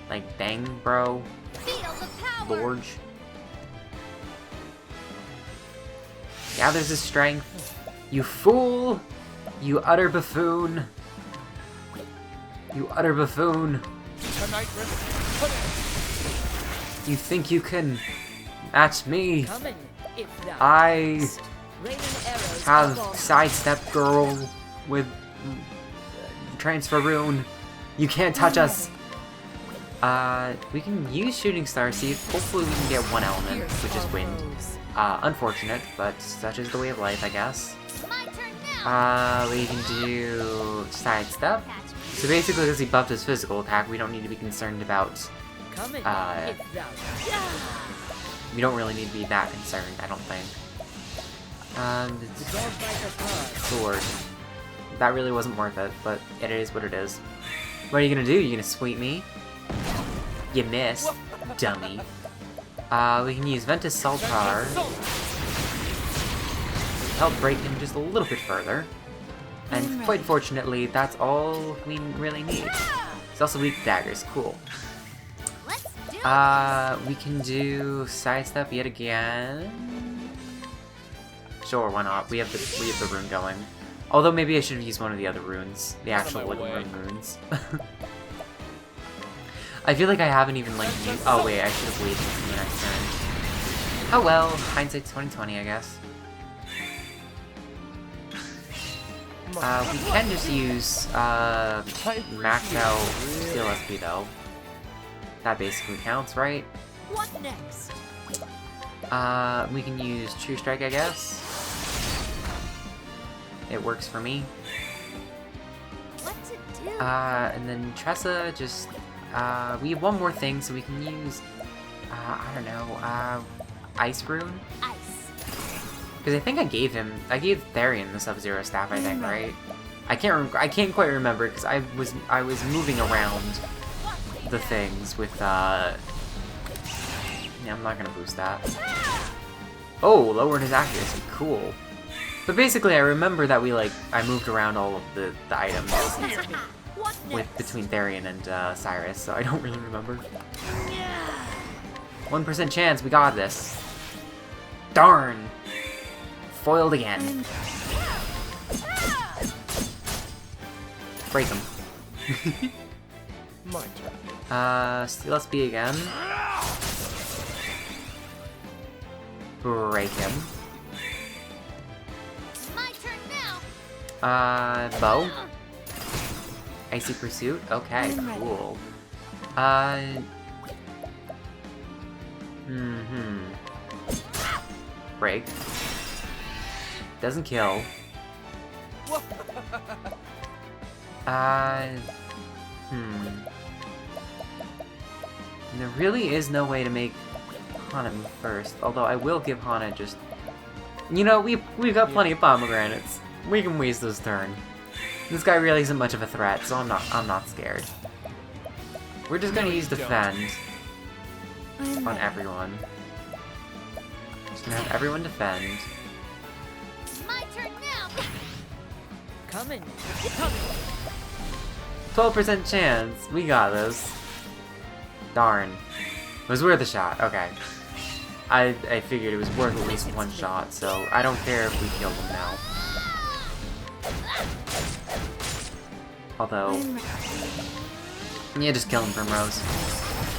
Like, dang, bro. Feel the power. Lorge. Gathers his strength. You fool! You utter buffoon! You utter buffoon! Tonight, Rift, put it. You think you can match me? Come in, if thou I darest. Raining arrows have above. sidestep girl with transfer rune. You can't touch us. We can use shooting star, see if hopefully we can get one element, Here's which is our wind. foes. Unfortunate, but such is the way of life, I guess. My turn now. We can do sidestep. Catch me. So basically, because he buffed his physical attack, we don't need to be concerned about... Come in, if thou we don't really need to be that concerned, I don't think. The dog bite apart. Sword. That really wasn't worth it, but it is what it is. What are you gonna do? You gonna sweep me? You missed, dummy. We can use Ventus Saltar. Help break him just a little bit further. And quite fortunately, that's all we really need. It's also weak daggers, cool. Let's do it. We can do sidestep yet again. Sure, why not? We have the rune going. Although maybe I should have used one of the other runes, the Out of actual my like way. rune runes. I feel like I haven't even like used. Oh wait, I should have waited until the next turn. Oh well, hindsight's 20/20, I guess. We can just use maxed out Steel SP though. That basically counts, right? What next? We can use True Strike, I guess. It works for me. What to do? And then Tressa just, we have one more thing, so we can use, I don't know, Ice Rune? Ice. Because I think I gave Therian the Sub-Zero staff, I think, right? I can't quite remember, because I was moving around the things with, yeah, I'm not gonna boost that. Oh, lowered his accuracy, cool. But basically, I remember that I moved around all of the items What next? between Therian and Cyrus, so I don't really remember. 1% chance, we got this. Darn! Foiled again. Break him. My turn. Steel SB again. Break him. My turn now. Bow. Icy Pursuit? Okay, cool. Break. Doesn't kill. And there really is no way to make Hana move first. Although I will give Hana just... You know, we've got plenty of pomegranates. We can waste this turn. This guy really isn't much of a threat, so I'm not scared. We're just gonna use defend on everyone. Just gonna have everyone defend. My turn now. Coming. 12% chance. We got this. Darn. It was worth a shot. Okay. I figured it was worth at least one shot, so I don't care if we kill them now. Although... Yeah, just kill him, Primrose.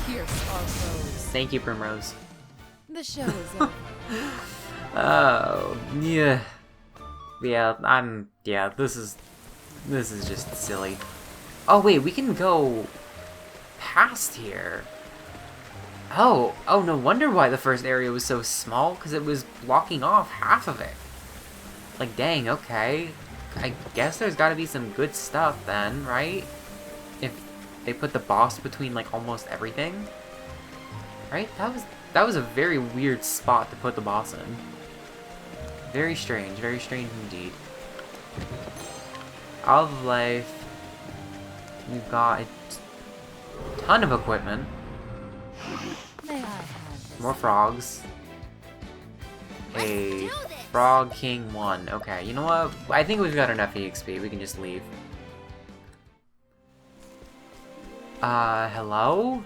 Pierce our foes. Thank you, Primrose. The show is over. Oh, yeah. Yeah, this is just silly. Oh, wait, we can go past here. Oh, no wonder why the first area was so small, because it was blocking off half of it. Like, dang, okay. I guess there's gotta be some good stuff then, right? If they put the boss between, like, almost everything. Right? That was a very weird spot to put the boss in. Very strange indeed. Out of life. We've got a ton of equipment. May I have this? More frogs. A Frog King 1. Okay, you know what? I think we've got enough EXP. We can just leave. Hello?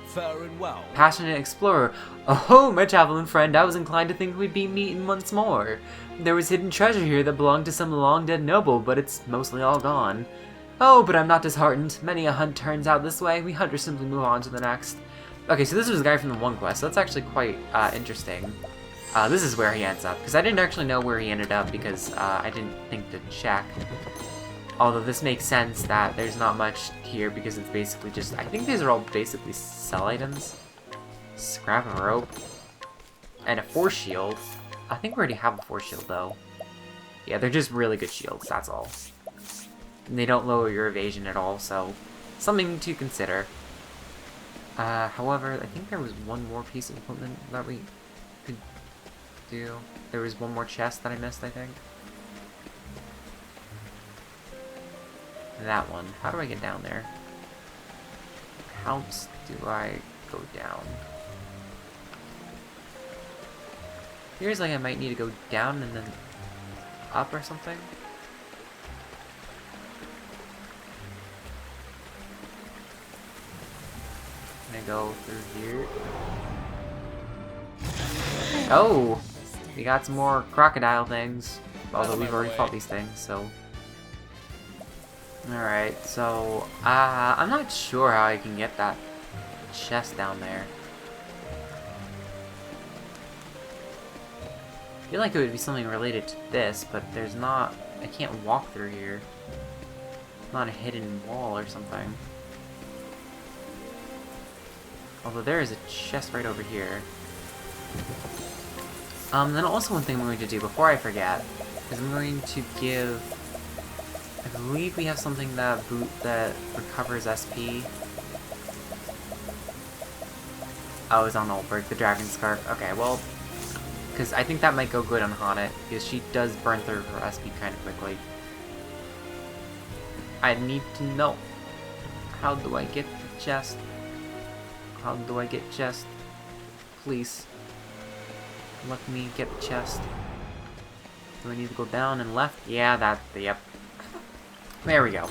Fair and well. Passionate explorer. Oh, my traveling friend, I was inclined to think we'd be meeting once more. There was hidden treasure here that belonged to some long-dead noble, but it's mostly all gone. Oh, but I'm not disheartened. Many a hunt turns out this way. We hunters simply move on to the next. Okay, so this was a guy from the one quest, so that's actually quite interesting. This is where he ends up, because I didn't actually know where he ended up because I didn't think to check. Although this makes sense that there's not much here because it's basically just... I think these are all basically sell items. Scrap of rope. And a force shield. I think we already have a force shield though. Yeah, they're just really good shields, that's all. And they don't lower your evasion at all, so... something to consider. However, I think there was one more piece of equipment that we could do. There was one more chest that I missed, I think. That one. How do I get down there? How do I go down? Feels like I might need to go down and then up or something. Can I go through here? Oh! We got some more crocodile things. Although we've already fought these things, so... Alright, so... I'm not sure how I can get that chest down there. I feel like it would be something related to this, but there's not... I can't walk through here. Not a hidden wall or something. Although there is a chest right over here. Then also one thing I'm going to do before I forget is I'm going to give... I believe we have something that recovers SP. Oh, it's on Oldberg, the Dragon Scarf. Okay, well, because I think that might go good on Hana, because she does burn through her SP kind of quickly. I need to know. How do I get the chest? How do I get chest? Please. Let me get the chest. Do I need to go down and left? Yeah, yep. There we go.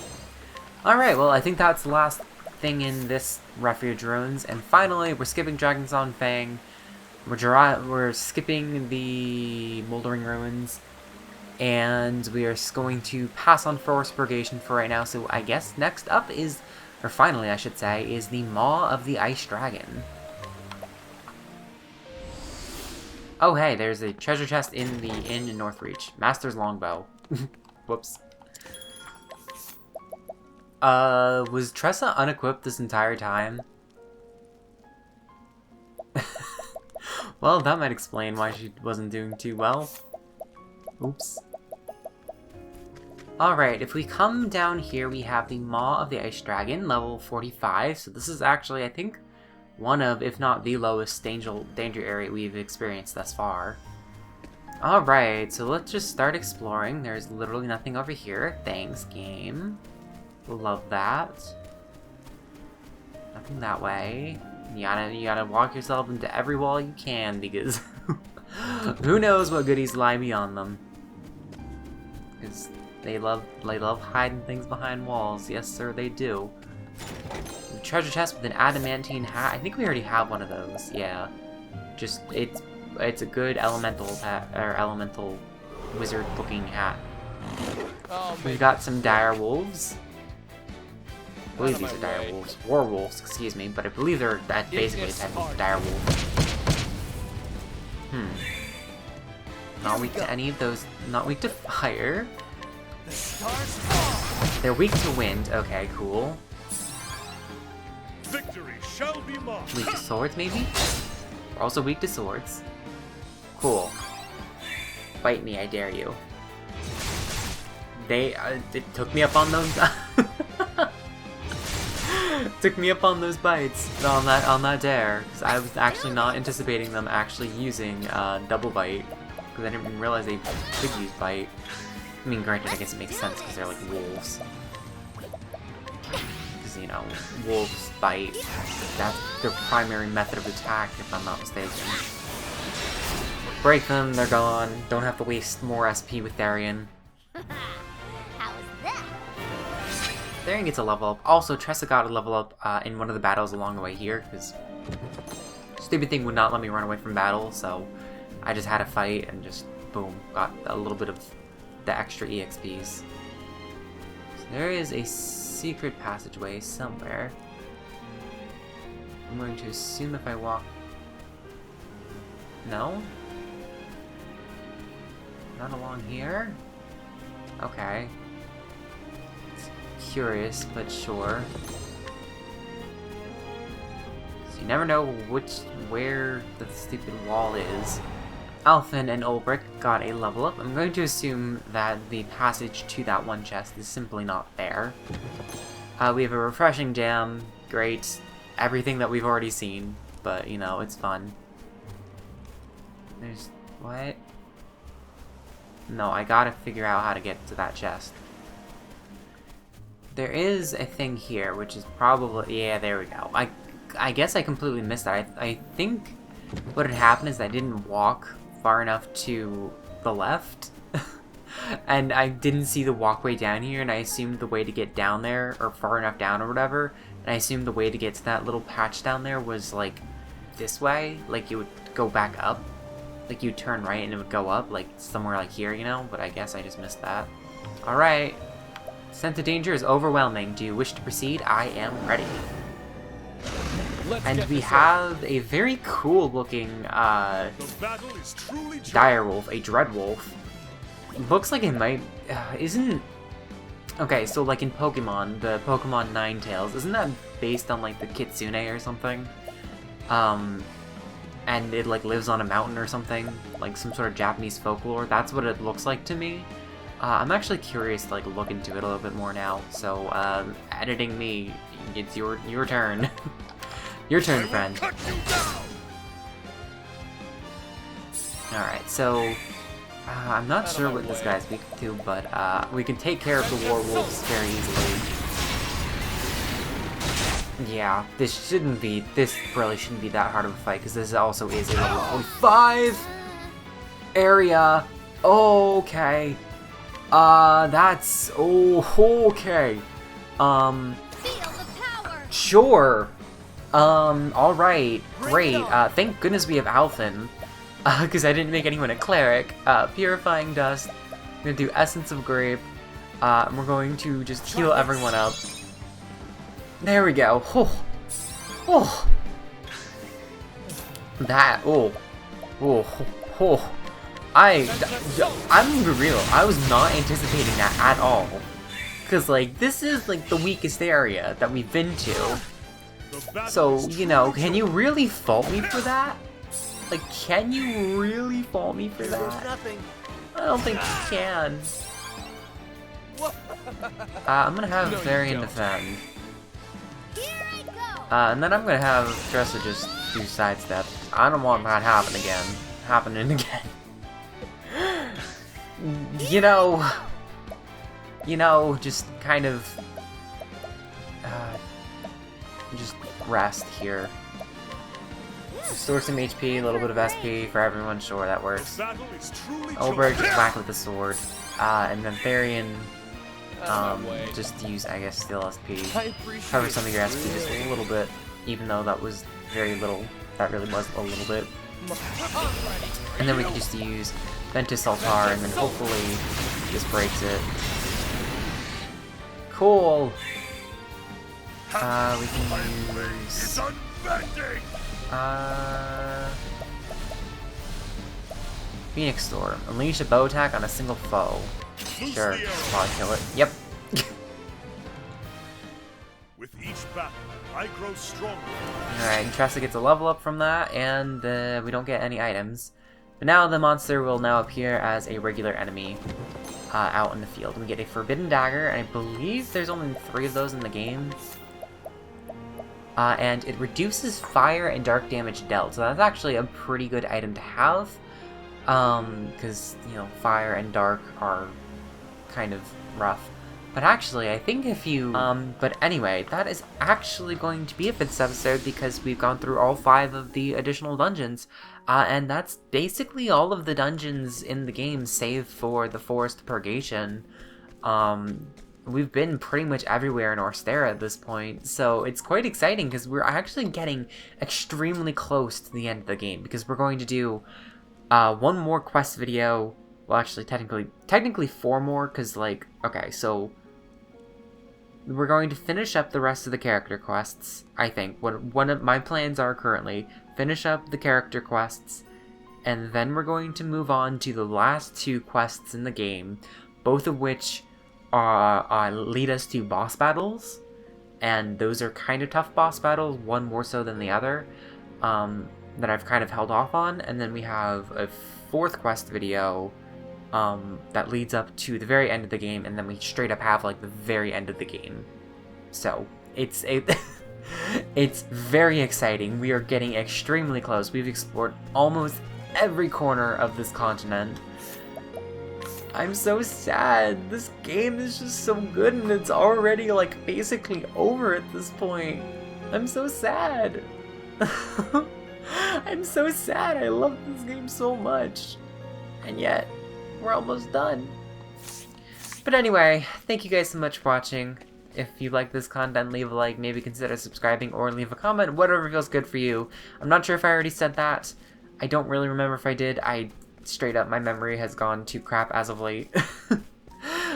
Alright, well, I think that's the last thing in this Refuge Ruins. And finally, we're skipping Dragon's on Fang. We're skipping the Moldering Ruins. And we are going to pass on Forest Purgation for right now. So I guess next up is, or finally I should say, is the Maw of the Ice Dragon. Oh hey, there's a treasure chest in the inn in Northreach. Master's Longbow. Whoops. Was Tressa unequipped this entire time? Well, that might explain why she wasn't doing too well. Oops. Alright, if we come down here, we have the Maw of the Ice Dragon, level 45. So this is actually, I think, one of, if not the lowest danger area we've experienced thus far. Alright, so let's just start exploring. There's literally nothing over here. Thanks, game. Love that. Nothing that way. You gotta walk yourself into every wall you can, because who knows what goodies lie beyond them. Because they love hiding things behind walls. Yes, sir, they do. Treasure chest with an adamantine hat. I think we already have one of those. Yeah. Just it's a good elemental hat, or elemental wizard looking hat. Oh, We've got some dire wolves. I believe these are dire wolves. War wolves, excuse me, but I believe they're basically a type of dire wolf. Not weak to any of those. Not weak to fire. The stars fall. They're weak to wind. Okay, cool. Victory shall be mine. Weak to swords, maybe? We're also weak to swords. Cool. Bite me, I dare you. They, it took me up on those, took me up on those bites, on that dare, because I was actually not anticipating them actually using, double bite, because I didn't even realize they could use bite. I mean, granted, I guess it makes sense, because they're like wolves. Because, you know, wolves bite, that's their primary method of attack, if I'm not mistaken. Break them, they're gone. Don't have to waste more SP with Therian. How was that? Therian gets a level up. Also, Tressa got a level up in one of the battles along the way here, because stupid thing would not let me run away from battle, so I just had to fight and just, boom, got a little bit of the extra EXPs. So there is a secret passageway somewhere. I'm going to assume if I walk... No? Not along here? Okay. It's curious, but sure. So you never know where the stupid wall is. Alphen and Ulbrich got a level up. I'm going to assume that the passage to that one chest is simply not there. We have a refreshing jam. Great. Everything that we've already seen. But, you know, it's fun. There's... what? No, I gotta figure out how to get to that chest. There is a thing here, which is probably... yeah, there we go. I guess I completely missed that. I think what had happened is I didn't walk far enough to the left. And I didn't see the walkway down here, and I assumed the way to get down there, or far enough down or whatever, and I assumed the way to get to that little patch down there was, like, this way. Like, you would go back up. Like, you'd turn right and it would go up, like, somewhere like here, you know? But I guess I just missed that. Alright. Sense of danger is overwhelming. Do you wish to proceed? I am ready. And we have a very cool looking, direwolf, a dreadwolf. Looks like it might, isn't... okay, so like in Pokemon, the Pokemon Ninetales, isn't that based on like the Kitsune or something? And it like lives on a mountain or something, like some sort of Japanese folklore. That's what it looks like to me. I'm actually curious to like look into it a little bit more now. So, editing me, it's your turn. Your turn, friend. Alright, so I'm not sure what this guy's weak to, but we can take care of the werewolves very easily. Yeah, this really shouldn't be that hard of a fight, because this also is a level 45 area. Okay. That's okay. Feel the power. Sure. Alright, great. Thank goodness we have Alphen. Because I didn't make anyone a cleric. Purifying Dust. I'm gonna do Essence of Grape. And we're going to just heal everyone up. There we go. Oh. Oh. That. Oh. Oh. Oh. I'm gonna be real. I was not anticipating that at all. Because, like, this is, like, the weakest area that we've been to. So, you know, can you really fault me for that? Like, can you really fault me for that? I don't think you can. I'm gonna have No, you Varian don't. defend. Here I go. And then I'm gonna have Tressa just do sidestep. I don't want that happening again. You know, just kind of, just rest here. Restore some HP, a little bit of SP for everyone, sure, that works. The battle is truly Oberg just joyous. whack with the sword. And then Varian, Out of my way. just use, I guess, Steel SP. I appreciate Cover some of your SP it. just a little bit, even though that was very little. That really was a little bit. And then we can just use Ventus Altar, and then hopefully this breaks it. Cool! We can It's use... unbending. Phoenix Storm. Unleash a bow attack on a single foe. Loose Sure, the arrow. probably kill it. Yep. With each battle, I grow stronger. Alright, and Tressa gets a level up from that, and we don't get any items. But now the monster will now appear as a regular enemy out in the field. We get a Forbidden Dagger, and I believe there's only 3 of those in the game. And it reduces fire and dark damage dealt, so that's actually a pretty good item to have. Because, you know, fire and dark are kind of rough. But actually, I think if you... but anyway, that is actually going to be it for this episode, because we've gone through all 5 of the additional dungeons. And that's basically all of the dungeons in the game, save for the Forest Purgation. We've been pretty much everywhere in Orstera at this point, so it's quite exciting, because we're actually getting extremely close to the end of the game, because we're going to do one more quest video. Well, actually, technically 4 more, because, like, okay, so we're going to finish up the rest of the character quests, I think. One of my plans are currently finish up the character quests, and then we're going to move on to the last 2 quests in the game, both of which lead us to boss battles, and those are kind of tough boss battles, one more so than the other, that I've kind of held off on. And then we have a 4th quest video that leads up to the very end of the game, and then we straight up have like the very end of the game. So it's it's very exciting. We are getting extremely close. We've explored almost every corner of this continent. I'm so sad. This game is just so good, and it's already like basically over at this point. I'm so sad. I'm so sad. I love this game so much. And yet, we're almost done. But anyway, thank you guys so much for watching. If you like this content, leave a like, maybe consider subscribing, or leave a comment, whatever feels good for you. I'm not sure if I already said that. I don't really remember if I did. Straight up, my memory has gone to crap as of late.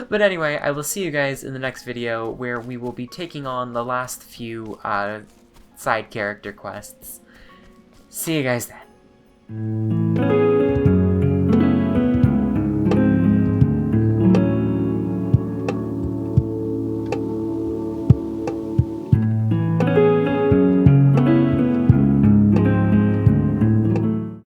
But anyway, I will see you guys in the next video, where we will be taking on the last few side character quests. See you guys then.